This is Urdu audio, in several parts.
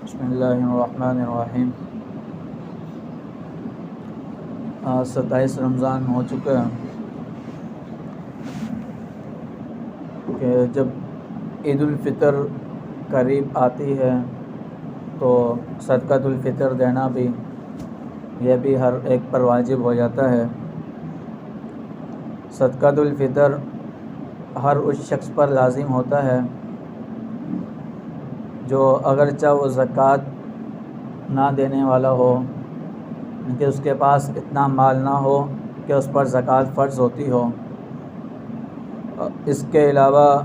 بسم اللہ الرحمن الرحیم۔ 27 رمضان ہو چکا ہے کہ جب عید الفطر قریب آتی ہے تو صدقۃ الفطر دینا بھی یہ بھی ہر ایک پر واجب ہو جاتا ہے۔ صدقۃ الفطر ہر اس شخص پر لازم ہوتا ہے جو اگرچہ وہ زکوٰۃ نہ دینے والا ہو، کہ اس کے پاس اتنا مال نہ ہو کہ اس پر زکوٰۃ فرض ہوتی ہو۔ اس کے علاوہ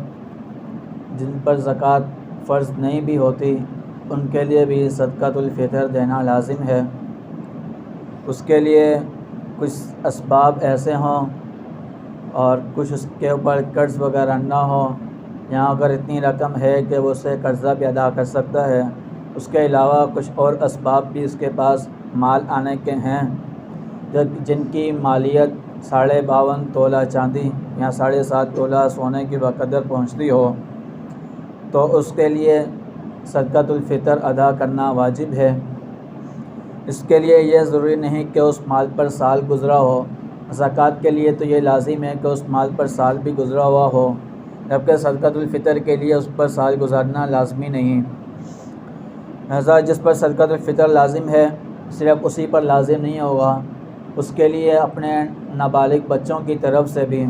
جن پر زکوٰۃ فرض نہیں بھی ہوتی ان کے لیے بھی صدقۃ الفطر دینا لازم ہے۔ اس کے لیے کچھ اسباب ایسے ہوں اور کچھ اس کے اوپر قرض وغیرہ نہ ہو، یا اگر اتنی رقم ہے کہ وہ اسے قرضہ بھی ادا کر سکتا ہے۔ اس کے علاوہ کچھ اور اسباب بھی اس کے پاس مال آنے کے ہیں جن کی مالیت 52.5 تولہ چاندی یا 7.5 تولہ سونے کی بقدر پہنچتی ہو، تو اس کے لیے صدقۃ الفطر ادا کرنا واجب ہے۔ اس کے لیے یہ ضروری نہیں کہ اس مال پر سال گزرا ہو۔ زکوٰۃ کے لیے تو یہ لازم ہے کہ اس مال پر سال بھی گزرا ہوا ہو، جبکہ صدقۃ الفطر کے لیے اس پر سال گزارنا لازمی نہیں۔ لہذا جس پر صدقۃ الفطر لازم ہے صرف اسی پر لازم نہیں ہوگا، اس کے لیے اپنے نابالغ بچوں کی طرف سے بھی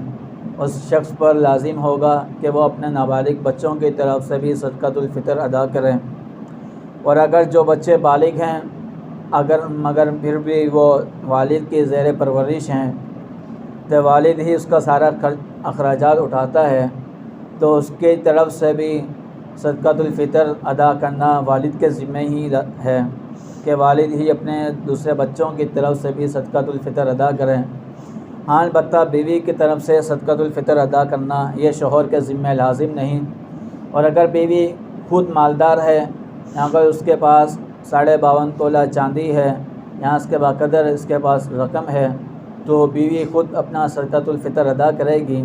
اس شخص پر لازم ہوگا کہ وہ اپنے نابالغ بچوں کی طرف سے بھی صدقۃ الفطر ادا کریں۔ اور اگر جو بچے بالغ ہیں مگر پھر بھی وہ والد کی زیر پرورش ہیں تو والد ہی اس کا سارا اخراجات اٹھاتا ہے، تو اس کی طرف سے بھی صدقۃ الفطر ادا کرنا والد کے ذمہ ہی ہے کہ والد ہی اپنے دوسرے بچوں کی طرف سے بھی صدقۃ الفطر ادا کریں۔ ہاں البتہ بیوی کی طرف سے صدقۃ الفطر ادا کرنا یہ شوہر کے ذمہ لازم نہیں۔ اور اگر بیوی خود مالدار ہے، اگر اس کے پاس 52.5 تولہ چاندی ہے یا اس کے بقدر اس کے پاس رقم ہے تو بیوی خود اپنا صدقۃ الفطر ادا کرے گی۔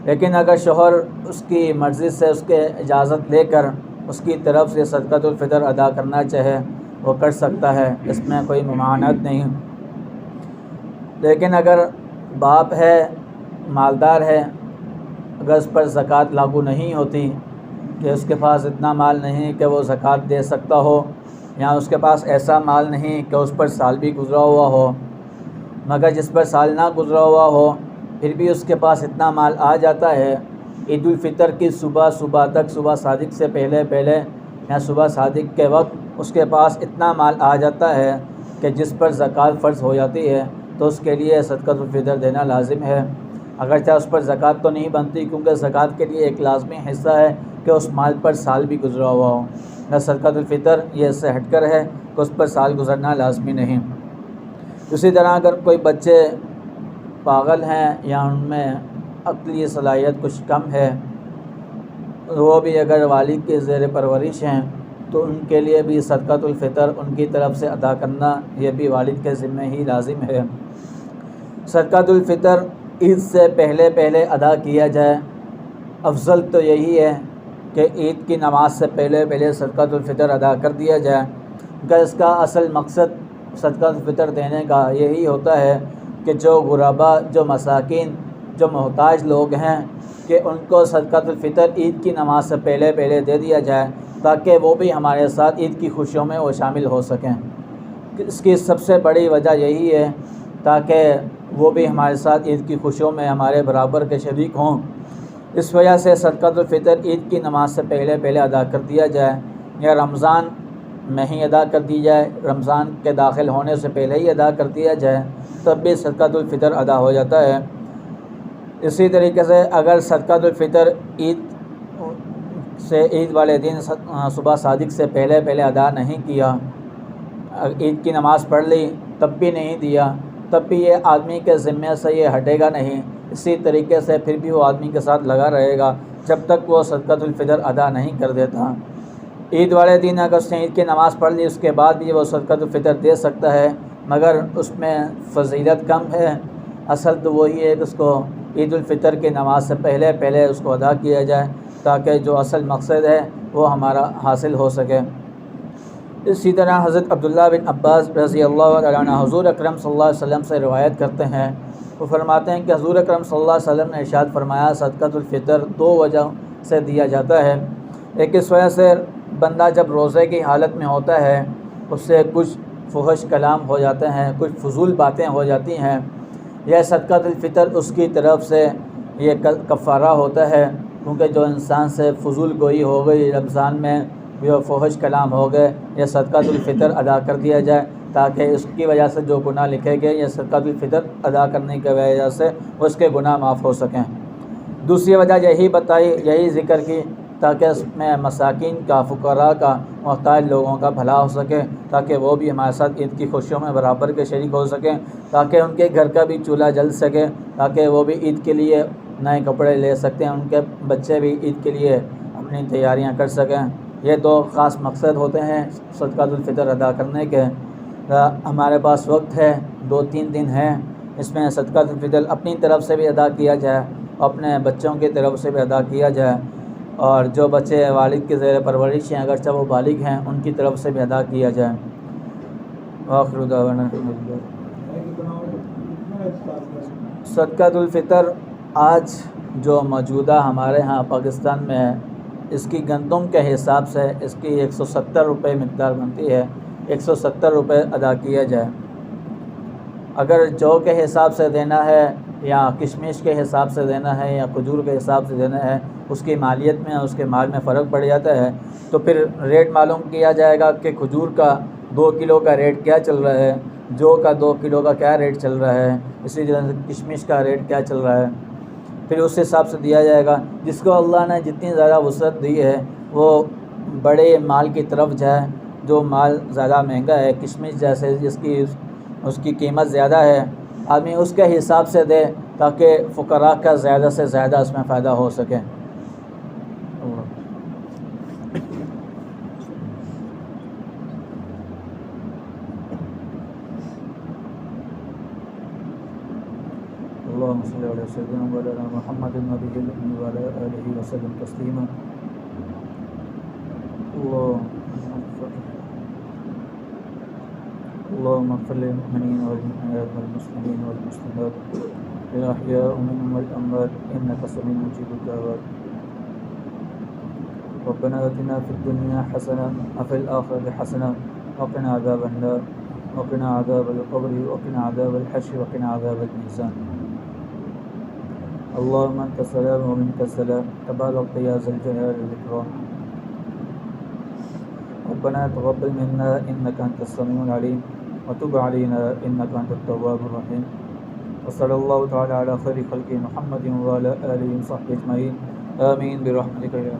لیکن اگر شوہر اس کی مرضی سے اس کے اجازت لے کر اس کی طرف سے صدقۃ الفطر ادا کرنا چاہے وہ کر سکتا ہے، اس میں کوئی ممانعت نہیں۔ لیکن اگر باپ ہے، مالدار ہے، اگر اس پر زکوٰۃ لاگو نہیں ہوتی کہ اس کے پاس اتنا مال نہیں کہ وہ زکوٰۃ دے سکتا ہو، یا اس کے پاس ایسا مال نہیں کہ اس پر سال بھی گزرا ہوا ہو، مگر جس پر سال نہ گزرا ہوا ہو پھر بھی اس کے پاس اتنا مال آ جاتا ہے عید الفطر کی صبح تک، صبح صادق سے پہلے یا صبح صادق کے وقت اس کے پاس اتنا مال آ جاتا ہے کہ جس پر زکوٰۃ فرض ہو جاتی ہے، تو اس کے لیے صدقۃ الفطر دینا لازم ہے۔ اگرچہ اس پر زکوٰۃ تو نہیں بنتی کیونکہ زکوٰۃ کے لیے ایک لازمی حصہ ہے کہ اس مال پر سال بھی گزرا ہوا ہو۔ صدقۃ الفطر یہ اس سے ہٹ کر ہے کہ اس پر سال گزرنا لازمی نہیں۔ اسی طرح اگر کوئی بچے پاگل ہیں یا ان میں عقلی صلاحیت کچھ کم ہے، وہ بھی اگر والد کے زیر پرورش ہیں تو ان کے لیے بھی صدقۃ الفطر ان کی طرف سے ادا کرنا یہ بھی والد کے ذمہ ہی لازم ہے۔ صدقۃ الفطر عید سے پہلے ادا کیا جائے۔ افضل تو یہی ہے کہ عید کی نماز سے پہلے صدقۃ الفطر ادا کر دیا جائے، کیونکہ اس کا اصل مقصد صدقۃ الفطر دینے کا یہی ہوتا ہے کہ جو غربا، جو مساکین، جو محتاج لوگ ہیں کہ ان کو صدقۃ الفطر عید کی نماز سے پہلے دے دیا جائے تاکہ وہ بھی ہمارے ساتھ عید کی خوشیوں میں وہ شامل ہو سکیں۔ اس کی سب سے بڑی وجہ یہی ہے تاکہ وہ بھی ہمارے ساتھ عید کی خوشیوں میں ہمارے برابر کے شریک ہوں۔ اس وجہ سے صدقۃ الفطر عید کی نماز سے پہلے ادا کر دیا جائے، یا رمضان میں ہی ادا کر دی جائے، رمضان کے داخل ہونے سے پہلے ہی ادا کر دیا جائے، تب بھی صدقۃ الفطر ادا ہو جاتا ہے۔ اسی طریقے سے اگر صدقۃ الفطر عید والے دن صبح صادق سے پہلے ادا نہیں کیا، عید کی نماز پڑھ لی تب بھی نہیں دیا، تب بھی یہ آدمی کے ذمے سے یہ ہٹے گا نہیں۔ اسی طریقے سے پھر بھی وہ آدمی کے ساتھ لگا رہے گا جب تک وہ صدقۃ الفطر ادا نہیں کر دیتا۔ عید والے دن اگر اس نے عید کی نماز پڑھ لی اس کے بعد بھی وہ صدقۃ الفطر دے سکتا ہے، مگر اس میں فضیلت کم ہے۔ اصل تو وہی ہے کہ اس کو عید الفطر کی نماز سے پہلے اس کو ادا کیا جائے تاکہ جو اصل مقصد ہے وہ ہمارا حاصل ہو سکے۔ اسی طرح حضرت عبداللہ بن عباس رضی اللہ تعالیٰ عنہ حضور اکرم صلی اللہ علیہ وسلم سے روایت کرتے ہیں، وہ فرماتے ہیں کہ حضور اکرم صلی اللہ علیہ وسلم نے ارشاد فرمایا صدقۃ الفطر 2 وجہ سے دیا جاتا ہے۔ ایک اس وجہ سے بندہ جب روزے کی حالت میں ہوتا ہے اس سے کچھ فحش کلام ہو جاتے ہیں، کچھ فضول باتیں ہو جاتی ہیں، یہ صدقۃ الفطر اس کی طرف سے یہ کفارہ ہوتا ہے، کیونکہ جو انسان سے فضول گوئی ہو گئی رمضان میں، جو فحش کلام ہو گئے، یہ صدقۃ الفطر ادا کر دیا جائے تاکہ اس کی وجہ سے جو گناہ لکھے گئے یہ صدقۃ الفطر ادا کرنے کی وجہ سے اس کے گناہ معاف ہو سکیں۔ دوسری وجہ یہی بتائی، یہی ذکر کی تاکہ اس میں مساکین کا، فقراء کا، محتاج لوگوں کا بھلا ہو سکے، تاکہ وہ بھی ہمارے ساتھ عید کی خوشیوں میں برابر کے شریک ہو سکیں، تاکہ ان کے گھر کا بھی چولہا جل سکے، تاکہ وہ بھی عید کے لیے نئے کپڑے لے سکتے ہیں، ان کے بچے بھی عید کے لیے اپنی تیاریاں کر سکیں۔ یہ 2 خاص مقصد ہوتے ہیں صدقۃ الفطر ادا کرنے کے۔ ہمارے پاس وقت ہے، 2-3 دن ہیں، اس میں صدقۃ الفطر اپنی طرف سے بھی ادا کیا جائے، اپنے بچوں کی طرف سے بھی ادا کیا جائے، اور جو بچے والد کے زیر پرورش ہیں اگرچہ وہ بالغ ہیں ان کی طرف سے بھی ادا کیا جائے۔ آخر دعوانا صدقۃ الفطر آج جو موجودہ ہمارے ہاں پاکستان میں ہے، اس کی گندم کے حساب سے اس کی 170 روپے مقدار بنتی ہے، 170 روپے ادا کیا جائے۔ اگر جو کے حساب سے دینا ہے یا کشمش کے حساب سے دینا ہے یا کھجور کے حساب سے دینا ہے، اس کی مالیت میں، اس کے مال میں فرق پڑ جاتا ہے، تو پھر ریٹ معلوم کیا جائے گا کہ کھجور کا 2 کلو کا ریٹ کیا چل رہا ہے، جو کا 2 کلو کا کیا ریٹ چل رہا ہے، اسی طرح سے کشمش کا ریٹ کیا چل رہا ہے، پھر اس حساب سے دیا جائے گا۔ جس کو اللہ نے جتنی زیادہ وسعت دی ہے وہ بڑے مال کی طرف جائے، جو مال زیادہ مہنگا ہے، کشمش جیسے اس کی قیمت زیادہ ہے، آدمی اس کے حساب سے دے تاکہ فقراء کا زیادہ سے زیادہ اس میں فائدہ ہو سکے۔ اللهم صل على سيدنا مولانا محمد النبي الأمي وعلى آله وسلم تسليما۔ اللهم اغفر للمؤمنين والمؤمنات والمسلمين والمسلمات الأحياء منهم والأموات إنك سميع مجيب الدعوات۔ ربنا آتنا في الدنيا حسنة وفي الآخرة حسنة وقنا عذاب النار وقنا عذاب القبر وقنا عذاب الحشر وقنا عذاب الميزان۔ اللهم أنت السلام ومنك السلام تباركت يا ذا الجلال والإكرام۔ ربنا تقبل منا إنك أنت السميع العليم وتب علينا إنك أنت التواب الرحيم۔ وصلى الله تعالى على خير خلقه محمد وعلى آله وصحبه أجمعين آمين برحمتك يا